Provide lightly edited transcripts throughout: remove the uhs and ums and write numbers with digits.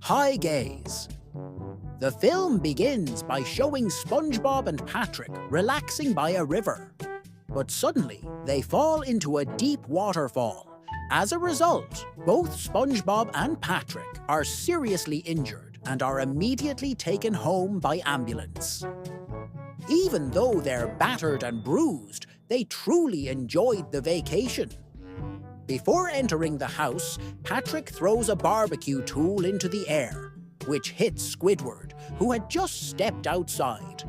High gaze. The film begins by showing SpongeBob and Patrick relaxing by a river. But suddenly, they fall into a deep waterfall. As a result, both SpongeBob and Patrick are seriously injured and are immediately taken home by ambulance. Even though they're battered and bruised, they truly enjoyed the vacation. Before entering the house, Patrick throws a barbecue tool into the air, which hits Squidward, who had just stepped outside.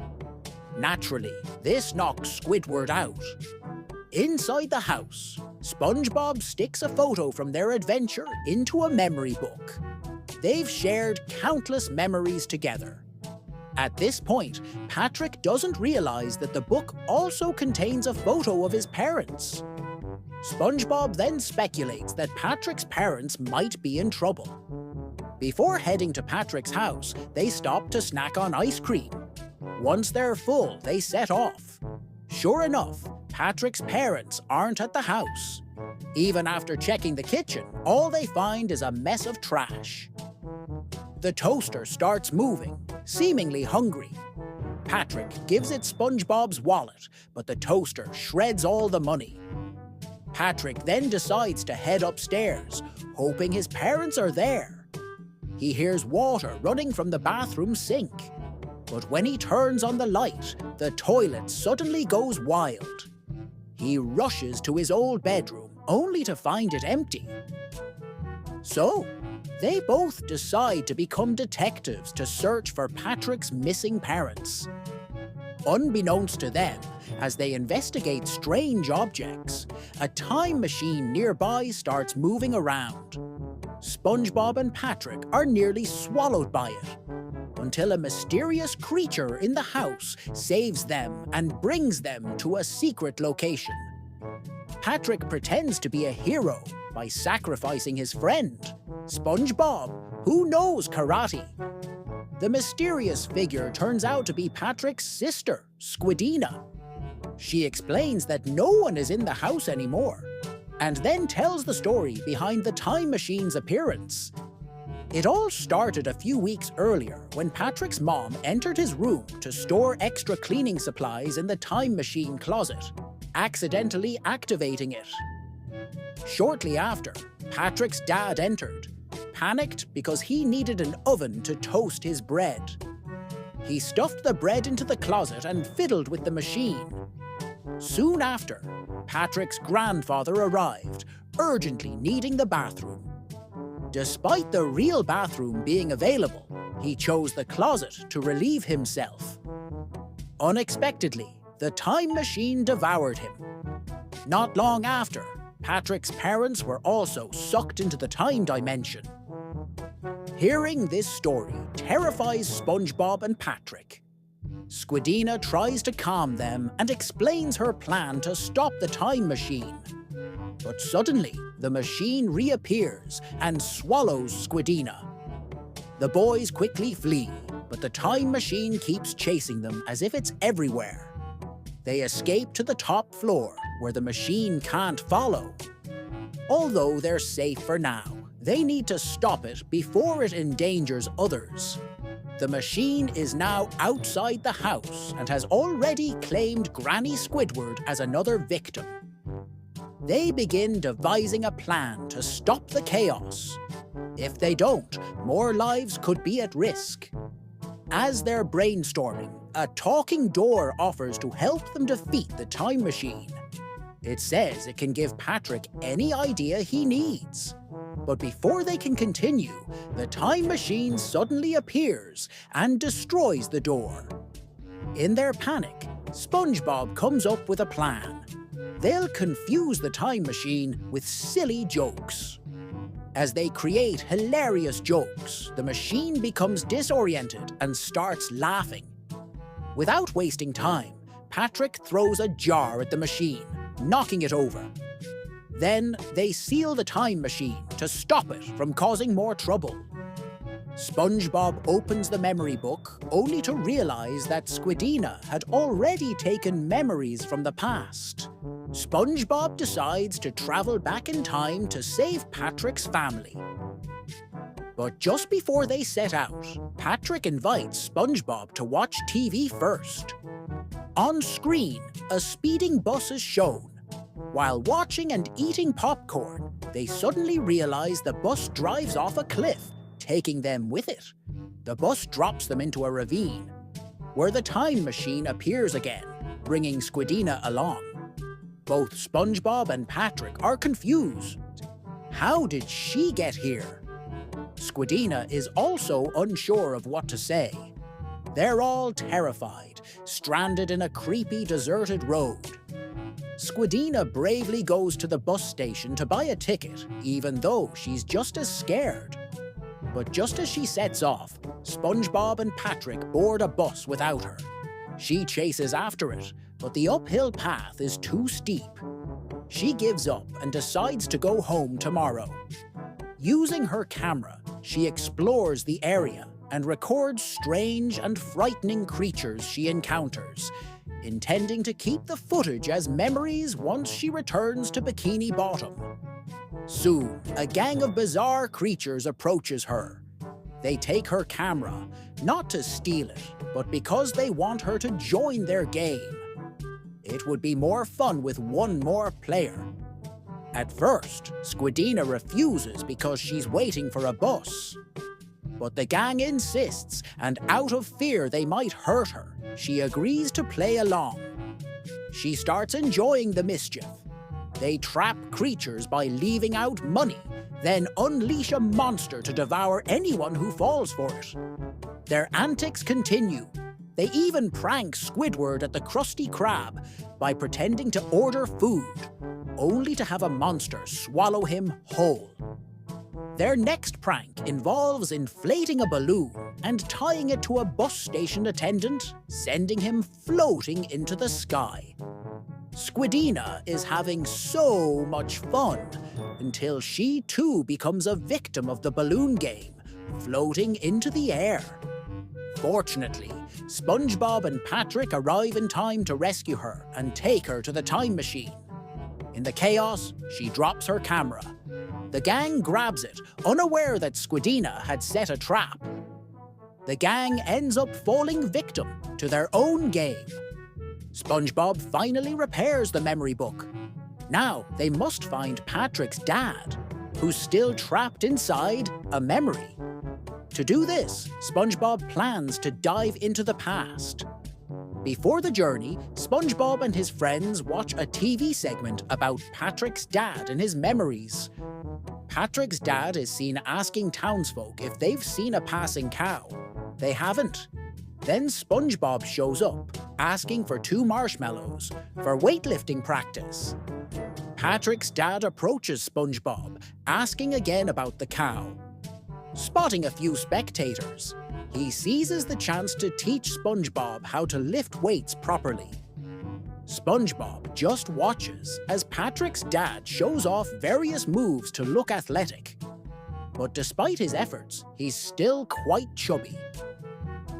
Naturally, this knocks Squidward out. Inside the house, SpongeBob sticks a photo from their adventure into a memory book. They've shared countless memories together. At this point, Patrick doesn't realize that the book also contains a photo of his parents. SpongeBob then speculates that Patrick's parents might be in trouble. Before heading to Patrick's house, they stop to snack on ice cream. Once they're full, they set off. Sure enough, Patrick's parents aren't at the house. Even after checking the kitchen, all they find is a mess of trash. The toaster starts moving, seemingly hungry. Patrick gives it SpongeBob's wallet, but the toaster shreds all the money. Patrick then decides to head upstairs, hoping his parents are there. He hears water running from the bathroom sink. But when he turns on the light, the toilet suddenly goes wild. He rushes to his old bedroom, only to find it empty. So, they both decide to become detectives to search for Patrick's missing parents. Unbeknownst to them, as they investigate strange objects, a time machine nearby starts moving around. SpongeBob and Patrick are nearly swallowed by it, until a mysterious creature in the house saves them and brings them to a secret location. Patrick pretends to be a hero by sacrificing his friend, SpongeBob, who knows karate. The mysterious figure turns out to be Patrick's sister, Squidina. She explains that no one is in the house anymore, and then tells the story behind the time machine's appearance. It all started a few weeks earlier when Patrick's mom entered his room to store extra cleaning supplies in the time machine closet, accidentally activating it. Shortly after, Patrick's dad entered, panicked because he needed an oven to toast his bread. He stuffed the bread into the closet and fiddled with the machine. Soon after, Patrick's grandfather arrived, urgently needing the bathroom. Despite the real bathroom being available, he chose the closet to relieve himself. Unexpectedly, the time machine devoured him. Not long after, Patrick's parents were also sucked into the time dimension. Hearing this story terrifies SpongeBob and Patrick. Squidina tries to calm them and explains her plan to stop the time machine. But suddenly, the machine reappears and swallows Squidina. The boys quickly flee, but the time machine keeps chasing them as if it's everywhere. They escape to the top floor, where the machine can't follow. Although they're safe for now, they need to stop it before it endangers others. The machine is now outside the house and has already claimed Granny Squidward as another victim. They begin devising a plan to stop the chaos. If they don't, more lives could be at risk. As they're brainstorming, a talking door offers to help them defeat the time machine. It says it can give Patrick any idea he needs. But before they can continue, the time machine suddenly appears and destroys the door. In their panic, SpongeBob comes up with a plan. They'll confuse the time machine with silly jokes. As they create hilarious jokes, the machine becomes disoriented and starts laughing. Without wasting time, Patrick throws a jar at the machine, knocking it over. Then they seal the time machine to stop it from causing more trouble. SpongeBob opens the memory book only to realize that Squidina had already taken memories from the past. SpongeBob decides to travel back in time to save Patrick's family. But just before they set out, Patrick invites SpongeBob to watch TV first. On screen, a speeding bus is shown. While watching and eating popcorn, they suddenly realize the bus drives off a cliff, taking them with it. The bus drops them into a ravine, where the time machine appears again, bringing Squidina along. Both SpongeBob and Patrick are confused. How did she get here? Squidina is also unsure of what to say. They're all terrified, stranded in a creepy, deserted road. Squidina bravely goes to the bus station to buy a ticket, even though she's just as scared. But just as she sets off, SpongeBob and Patrick board a bus without her. She chases after it, but the uphill path is too steep. She gives up and decides to go home tomorrow. Using her camera, she explores the area and records strange and frightening creatures she encounters, intending to keep the footage as memories once she returns to Bikini Bottom. Soon, a gang of bizarre creatures approaches her. They take her camera, not to steal it, but because they want her to join their game. It would be more fun with one more player. At first, Squidina refuses because she's waiting for a bus. But the gang insists, and out of fear they might hurt her, she agrees to play along. She starts enjoying the mischief. They trap creatures by leaving out money, then unleash a monster to devour anyone who falls for it. Their antics continue. They even prank Squidward at the Krusty Krab by pretending to order food, only to have a monster swallow him whole. Their next prank involves inflating a balloon and tying it to a bus station attendant, sending him floating into the sky. Squidina is having so much fun until she too becomes a victim of the balloon game, floating into the air. Fortunately, SpongeBob and Patrick arrive in time to rescue her and take her to the time machine. In the chaos, she drops her camera. The gang grabs it, unaware that Squidina had set a trap. The gang ends up falling victim to their own game. SpongeBob finally repairs the memory book. Now they must find Patrick's dad, who's still trapped inside a memory. To do this, SpongeBob plans to dive into the past. Before the journey, SpongeBob and his friends watch a TV segment about Patrick's dad and his memories. Patrick's dad is seen asking townsfolk if they've seen a passing cow. They haven't. Then SpongeBob shows up, asking for 2 marshmallows for weightlifting practice. Patrick's dad approaches SpongeBob, asking again about the cow. Spotting a few spectators, he seizes the chance to teach SpongeBob how to lift weights properly. SpongeBob just watches as Patrick's dad shows off various moves to look athletic. But despite his efforts, he's still quite chubby.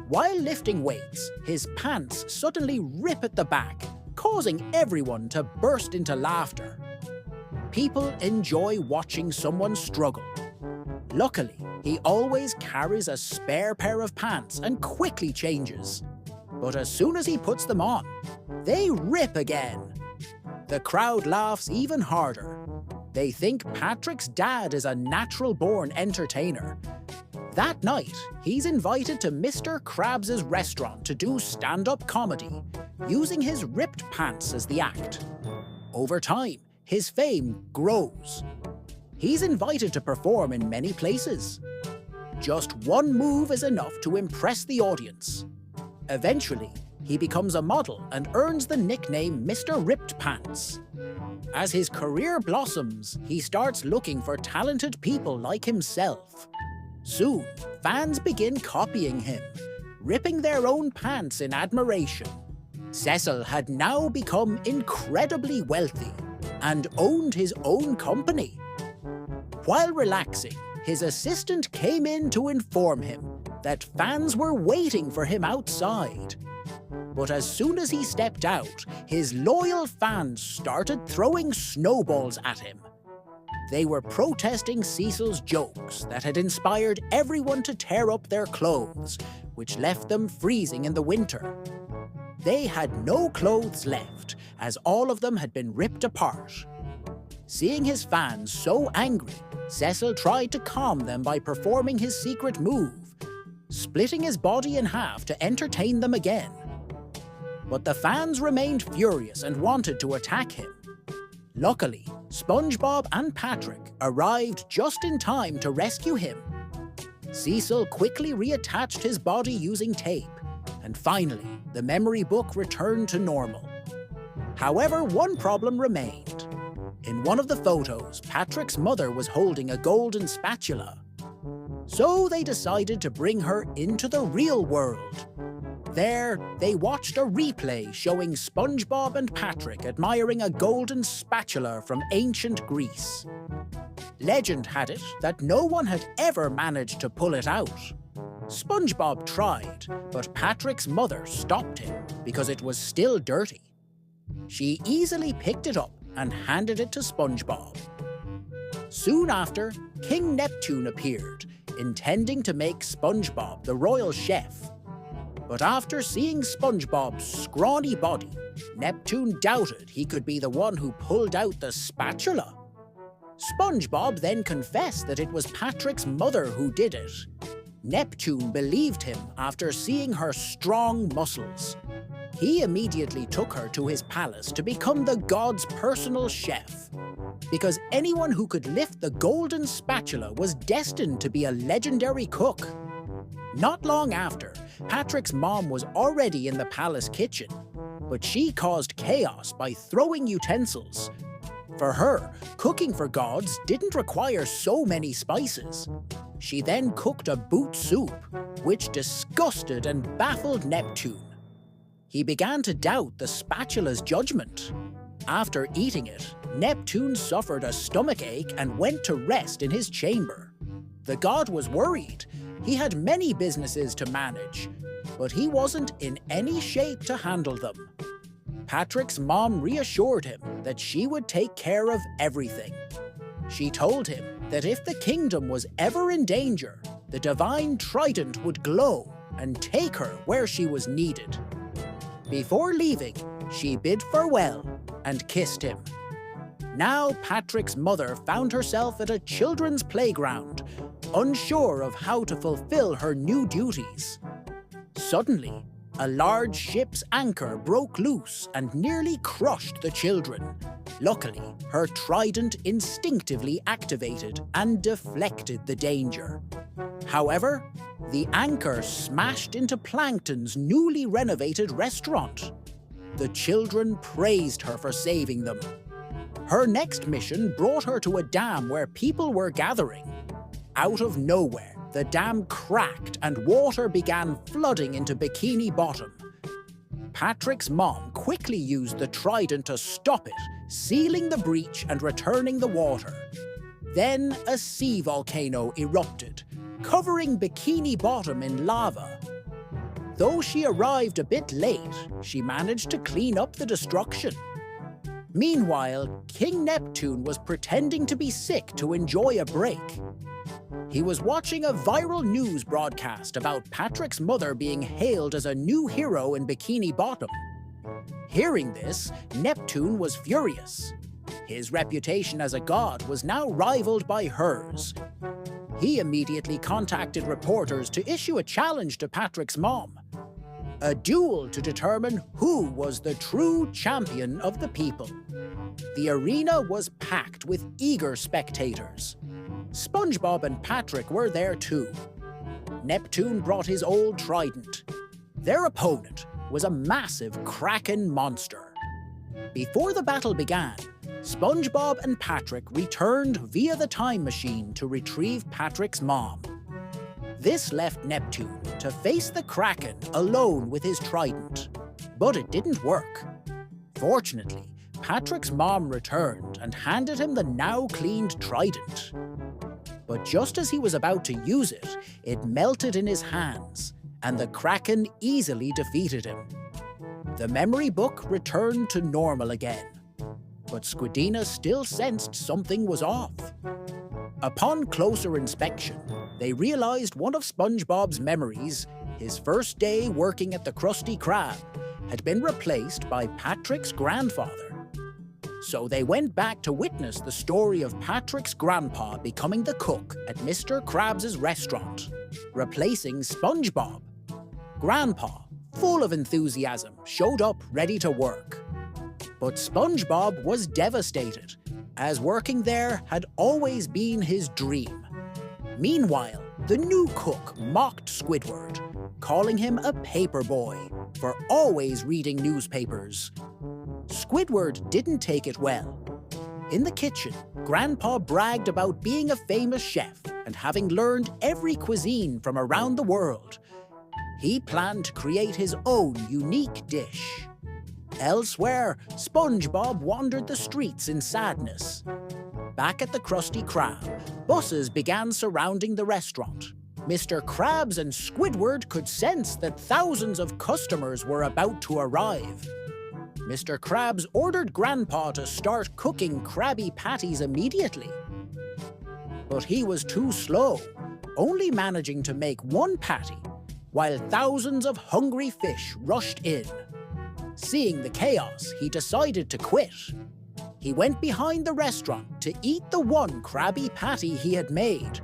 While lifting weights, his pants suddenly rip at the back, causing everyone to burst into laughter. People enjoy watching someone struggle. Luckily, he always carries a spare pair of pants and quickly changes. But as soon as he puts them on, they rip again. The crowd laughs even harder. They think Patrick's dad is a natural-born entertainer. That night, he's invited to Mr. Krabs' restaurant to do stand-up comedy, using his ripped pants as the act. Over time, his fame grows. He's invited to perform in many places. Just one move is enough to impress the audience. Eventually, he becomes a model and earns the nickname Mr. Ripped Pants. As his career blossoms, he starts looking for talented people like himself. Soon, fans begin copying him, ripping their own pants in admiration. Cecil had now become incredibly wealthy and owned his own company. While relaxing, his assistant came in to inform him that fans were waiting for him outside. But as soon as he stepped out, his loyal fans started throwing snowballs at him. They were protesting Cecil's jokes that had inspired everyone to tear up their clothes, which left them freezing in the winter. They had no clothes left, as all of them had been ripped apart. Seeing his fans so angry, Cecil tried to calm them by performing his secret move, splitting his body in half to entertain them again. But the fans remained furious and wanted to attack him. Luckily, SpongeBob and Patrick arrived just in time to rescue him. Cecil quickly reattached his body using tape, and finally, the memory book returned to normal. However, one problem remained. In one of the photos, Patrick's mother was holding a golden spatula. So they decided to bring her into the real world. There, they watched a replay showing SpongeBob and Patrick admiring a golden spatula from ancient Greece. Legend had it that no one had ever managed to pull it out. SpongeBob tried, but Patrick's mother stopped him because it was still dirty. She easily picked it up and handed it to SpongeBob. Soon after, King Neptune appeared, intending to make SpongeBob the royal chef. But after seeing SpongeBob's scrawny body, Neptune doubted he could be the one who pulled out the spatula. SpongeBob then confessed that it was Patrick's mother who did it. Neptune believed him after seeing her strong muscles. He immediately took her to his palace to become the god's personal chef, because anyone who could lift the golden spatula was destined to be a legendary cook. Not long after, Patrick's mom was already in the palace kitchen, but she caused chaos by throwing utensils. For her, cooking for gods didn't require so many spices. She then cooked a boot soup, which disgusted and baffled Neptune. He began to doubt the spatula's judgment. After eating it, Neptune suffered a stomachache and went to rest in his chamber. The god was worried. He had many businesses to manage, but he wasn't in any shape to handle them. Patrick's mom reassured him that she would take care of everything. She told him that if the kingdom was ever in danger, the divine trident would glow and take her where she was needed. Before leaving, she bid farewell and kissed him. Now Patrick's mother found herself at a children's playground, unsure of how to fulfill her new duties. Suddenly, a large ship's anchor broke loose and nearly crushed the children. Luckily, her trident instinctively activated and deflected the danger. However, the anchor smashed into Plankton's newly renovated restaurant. The children praised her for saving them. Her next mission brought her to a dam where people were gathering. Out of nowhere, the dam cracked and water began flooding into Bikini Bottom. Patrick's mom quickly used the trident to stop it, sealing the breach and returning the water. Then a sea volcano erupted, covering Bikini Bottom in lava. Though she arrived a bit late, she managed to clean up the destruction. Meanwhile, King Neptune was pretending to be sick to enjoy a break. He was watching a viral news broadcast about Patrick's mother being hailed as a new hero in Bikini Bottom. Hearing this, Neptune was furious. His reputation as a god was now rivaled by hers. He immediately contacted reporters to issue a challenge to Patrick's mom. A duel to determine who was the true champion of the people. The arena was packed with eager spectators. SpongeBob and Patrick were there too. Neptune brought his old trident. Their opponent was a massive kraken monster. Before the battle began, SpongeBob and Patrick returned via the time machine to retrieve Patrick's mom. This left Neptune to face the kraken alone with his trident. But it didn't work. Fortunately, Patrick's mom returned and handed him the now cleaned trident. But just as he was about to use it, it melted in his hands, and the kraken easily defeated him. The memory book returned to normal again. but Squidina still sensed something was off. Upon closer inspection, they realized one of SpongeBob's memories, his first day working at the Krusty Krab, had been replaced by Patrick's grandfather. So they went back to witness the story of Patrick's grandpa becoming the cook at Mr. Krabs' restaurant, replacing SpongeBob. Grandpa, full of enthusiasm, showed up ready to work. But SpongeBob was devastated, as working there had always been his dream. Meanwhile, the new cook mocked Squidward, calling him a paperboy for always reading newspapers. Squidward didn't take it well. In the kitchen, Grandpa bragged about being a famous chef and having learned every cuisine from around the world. He planned to create his own unique dish. Elsewhere, SpongeBob wandered the streets in sadness. Back at the Krusty Krab, buses began surrounding the restaurant. Mr. Krabs and Squidward could sense that thousands of customers were about to arrive. Mr. Krabs ordered Grandpa to start cooking Krabby Patties immediately. But he was too slow, only managing to make one patty, while thousands of hungry fish rushed in. Seeing the chaos, he decided to quit. He went behind the restaurant to eat the one Krabby Patty he had made.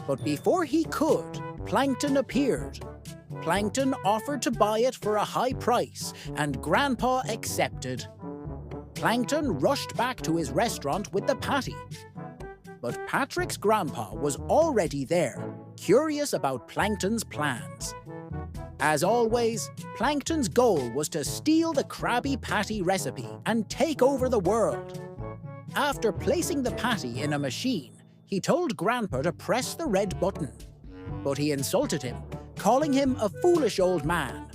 But before he could, Plankton appeared. Plankton offered to buy it for a high price, and Grandpa accepted. Plankton rushed back to his restaurant with the patty. But Patrick's grandpa was already there, curious about Plankton's plans. As always, Plankton's goal was to steal the Krabby Patty recipe and take over the world. After placing the patty in a machine, he told Grandpa to press the red button. But he insulted him, calling him a foolish old man.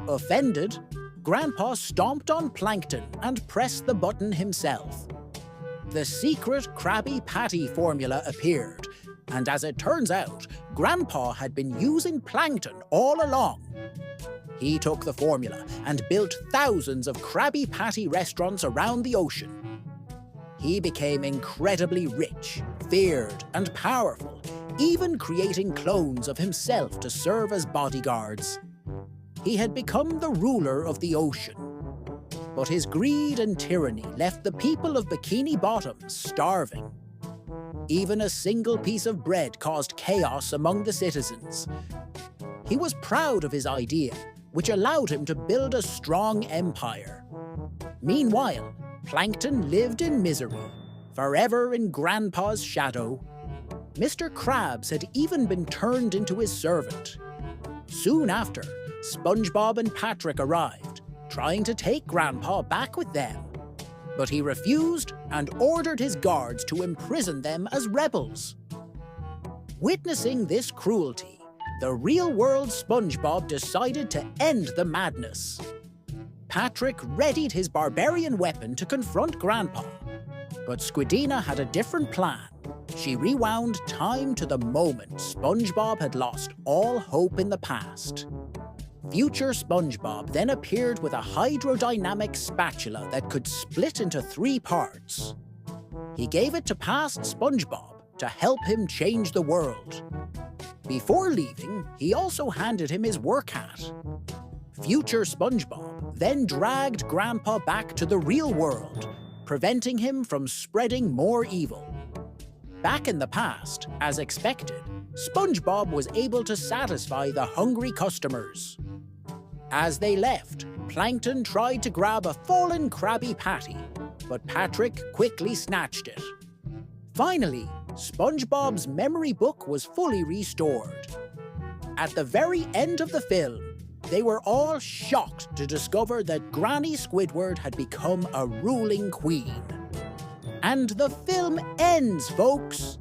Offended, Grandpa stomped on Plankton and pressed the button himself. The secret Krabby Patty formula appeared, and as it turns out, Grandpa had been using Plankton all along. He took the formula and built thousands of Krabby Patty restaurants around the ocean. He became incredibly rich, feared, and powerful, even creating clones of himself to serve as bodyguards. He had become the ruler of the ocean. But his greed and tyranny left the people of Bikini Bottom starving. Even a single piece of bread caused chaos among the citizens. He was proud of his idea, which allowed him to build a strong empire. Meanwhile, Plankton lived in misery, forever in Grandpa's shadow. Mr. Krabs had even been turned into his servant. Soon after, SpongeBob and Patrick arrived, trying to take Grandpa back with them. But he refused and ordered his guards to imprison them as rebels. Witnessing this cruelty, the real-world SpongeBob decided to end the madness. Patrick readied his barbarian weapon to confront Grandpa. But Squidina had a different plan. She rewound time to the moment SpongeBob had lost all hope in the past. Future SpongeBob then appeared with a hydrodynamic spatula that could split into 3 parts. He gave it to past SpongeBob to help him change the world. Before leaving, he also handed him his work hat. Future SpongeBob then dragged Grandpa back to the real world, preventing him from spreading more evil. Back in the past, as expected, SpongeBob was able to satisfy the hungry customers. As they left, Plankton tried to grab a fallen Krabby Patty, but Patrick quickly snatched it. Finally, SpongeBob's memory book was fully restored. At the very end of the film, they were all shocked to discover that Granny Squidward had become a ruling queen. And the film ends, folks!